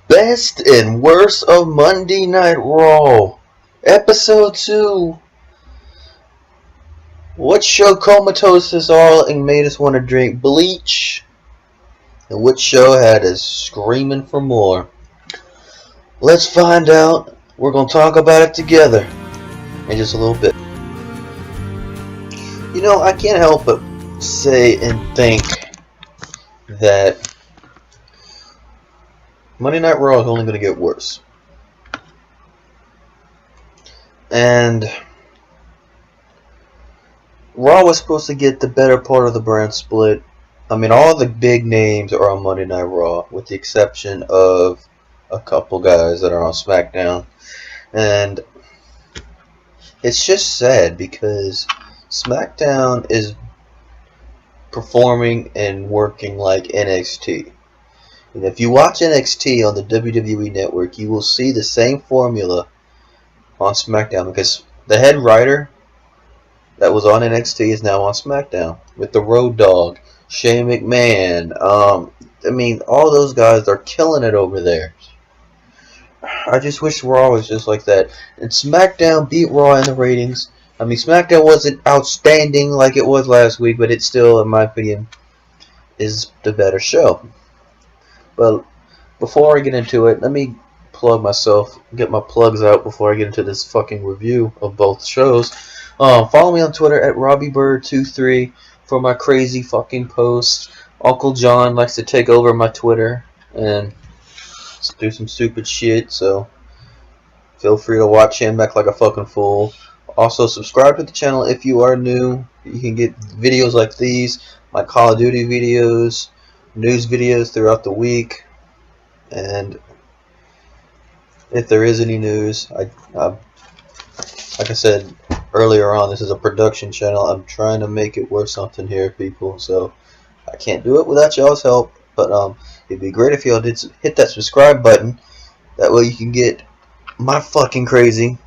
Best and worst of Monday Night Raw, Episode 2. What show comatose us all and made us want to drink bleach? And which show had us screaming for more? Let's find out. We're going to talk about it together in just a little bit. You know, I can't help but say and think that Monday Night Raw is only going to get worse. And Raw was supposed to get the better part of the brand split. I mean, all the big names are on Monday Night Raw, with the exception of a couple guys that are on SmackDown. And it's just sad because SmackDown is performing and working like NXT. And if you watch NXT on the WWE Network, you will see the same formula on SmackDown, because the head writer that was on NXT is now on SmackDown with the Road Dogg, Shane McMahon. I mean, all those guys are killing it over there. I just wish Raw was just like that. And SmackDown beat Raw in the ratings. I mean, SmackDown wasn't outstanding like it was last week, but it still, in my opinion, is the better show. But before I get into it, let me plug myself, get my plugs out before I get into this fucking review of both shows. Follow me on Twitter at RobbieBird23 for my crazy fucking posts. Uncle John likes to take over my Twitter and do some stupid shit, so feel free to watch him act like a fucking fool. Also, subscribe to the channel if you are new. You can get videos like these, my Call of Duty videos, news videos throughout the week, and if there is any news, like I said earlier on, this is a production channel. I'm trying to make it worth something here, people, so I can't do it without y'all's help. But it'd be great if y'all did hit that subscribe button. That way you can get my fucking crazy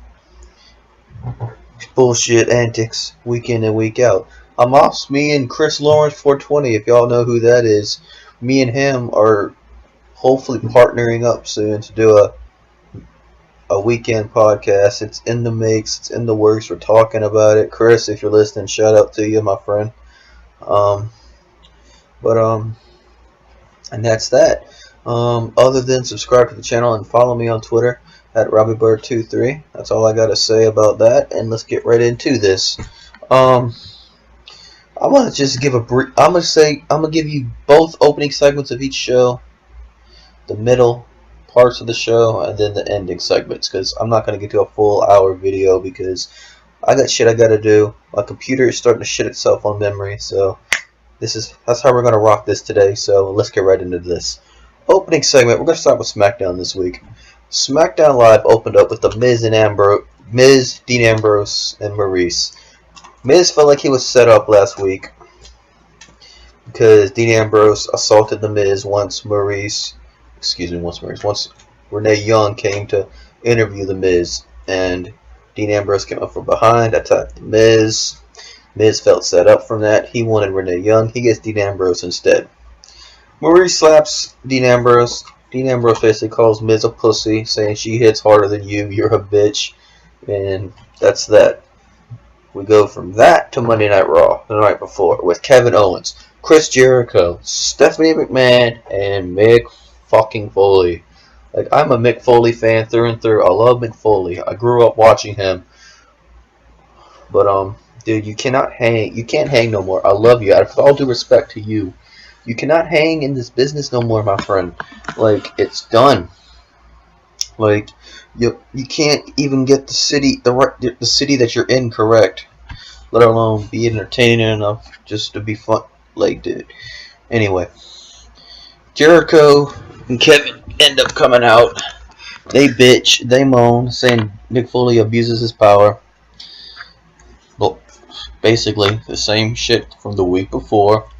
bullshit antics week in and week out. I'm off. Me and Chris Lawrence 420, if y'all know who that is, me and him are hopefully partnering up soon to do a weekend podcast. It's in the mix. It's in the works. We're talking about it. Chris, if you're listening, shout out to you, my friend. And that's that. Other than subscribe to the channel and follow me on Twitter at RobbieBird23. That's all I gotta say about that. And let's get right into this. I'm gonna just give a brief. I'm gonna give you both opening segments of each show, the middle parts of the show, and then the ending segments, because I'm not going to get to a full hour video because I got shit I got to do. My computer is starting to shit itself on memory, so that's how we're going to rock this today. So let's get right into this. Opening segment, we're going to start with SmackDown this week. SmackDown Live opened up with the Miz, Dean Ambrose, and Maurice. Miz felt like he was set up last week because Dean Ambrose assaulted the Miz once Renee Young came to interview the Miz, and Dean Ambrose came up from behind, attacked the Miz. Miz felt set up from that. He wanted Renee Young. He gets Dean Ambrose instead. Maurice slaps Dean Ambrose. Dean Ambrose basically calls Miz a pussy, saying she hits harder than you, you're a bitch, and that's that. We go from that to Monday Night Raw the night before with Kevin Owens, Chris Jericho, Stephanie McMahon, and Mick fucking Foley. Like, I'm a Mick Foley fan through and through. I love Mick Foley. I grew up watching him. But dude, you cannot hang. You can't hang no more. I love you. With all due respect to you, you cannot hang in this business no more, my friend. Like, it's done. Like, you can't even get the city that you're in correct, let alone be entertaining enough just to be fun. Like, dude. Anyway, Jericho and Kevin end up coming out. They bitch, they moan, saying Mick Foley abuses his power. Well, basically the same shit from the week before.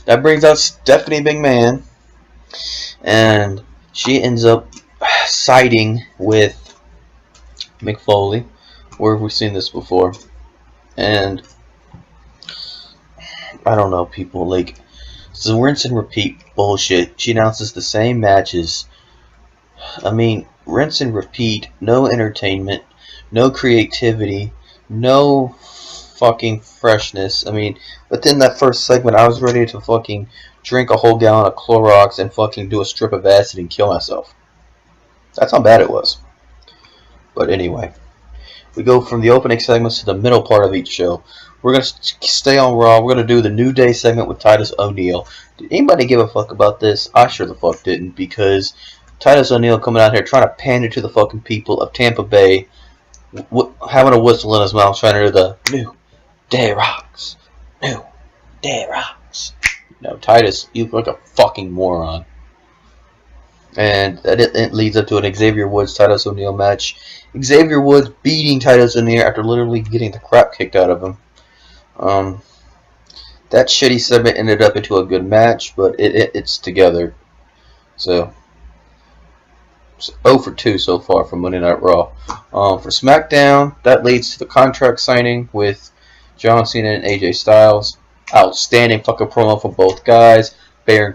That brings out Stephanie McMahon, and she ends up siding with Mick Foley. Where have we seen this before? And I don't know, people, like, it's rinse and repeat bullshit. She announces the same matches I mean, rinse and repeat. No entertainment, no creativity, no fucking freshness. I mean, within that first segment, I was ready to fucking drink a whole gallon of Clorox and fucking do a strip of acid and kill myself. That's how bad it was. But anyway, we go from the opening segments to the middle part of each show. We're going to stay on Raw. We're going to do the New Day segment with Titus O'Neil. Did anybody give a fuck about this? I sure the fuck didn't, because Titus O'Neil coming out here trying to pander to the fucking people of Tampa Bay, having a whistle in his mouth, trying to do the New Day Rocks. New Day Rocks. No, Titus, you look like a fucking moron. And it leads up to an Xavier Woods Titus O'Neil match. Xavier Woods beating Titus O'Neil after literally getting the crap kicked out of him. That shitty segment ended up into a good match, but it's together. So 0 for 2 so far from Monday Night Raw. For SmackDown, that leads to the contract signing with John Cena and AJ Styles. Outstanding fucking promo for both guys. Baron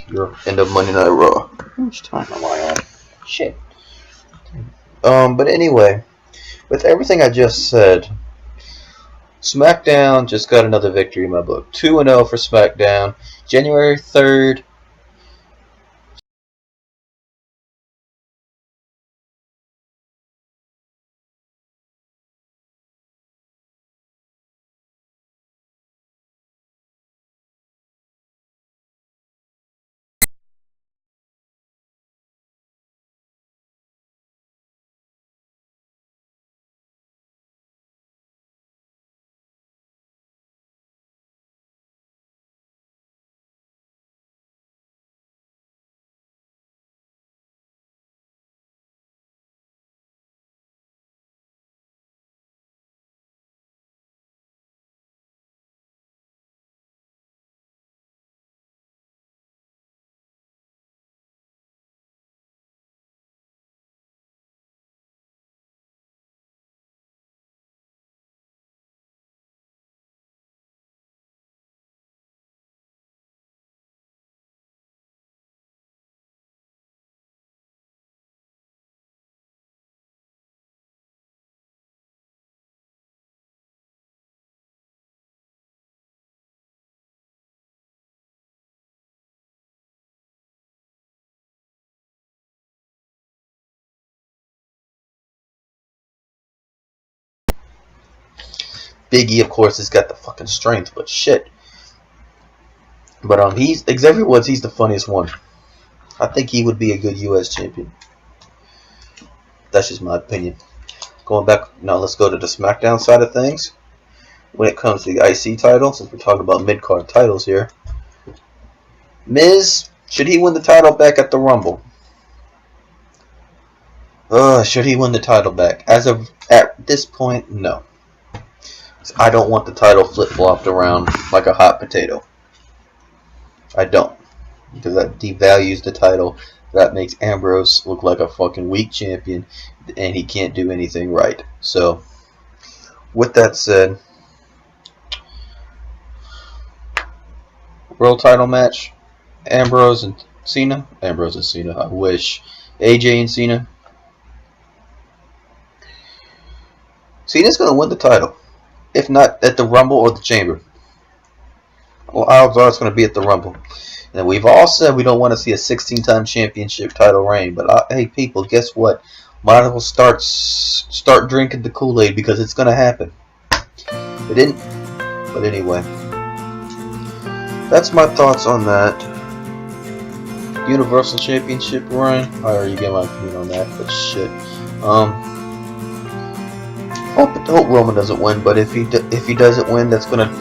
your end of Monday Night Raw. How much time am I on? Shit. But anyway, with everything I just said, SmackDown just got another victory in my book. 2-0 for SmackDown. January 3rd, Biggie, of course, has got the fucking strength, but shit. But he's Xavier Woods. He's the funniest one. I think he would be a good U.S. champion. That's just my opinion. Going back now, let's go to the SmackDown side of things. When it comes to the IC title, since we're talking about mid-card titles here, Miz, should he win the title back at the Rumble? Should he win the title back? At this point, no. I don't want the title flip-flopped around like a hot potato. I don't. Because that devalues the title. That makes Ambrose look like a fucking weak champion, and he can't do anything right. So, with that said, world title match, Ambrose and Cena. Ambrose and Cena, I wish. AJ and Cena. Cena's going to win the title. If not at the Rumble or the Chamber. Well, odds are it's going to be at the Rumble. And we've all said we don't want to see a 16-time championship title reign. But hey, people, guess what? Might as well start drinking the Kool-Aid because it's going to happen. It didn't. But anyway. That's my thoughts on that. Universal Championship reign. I already gave my opinion on that. But shit. Hope Roman doesn't win, but if he doesn't win, that's gonna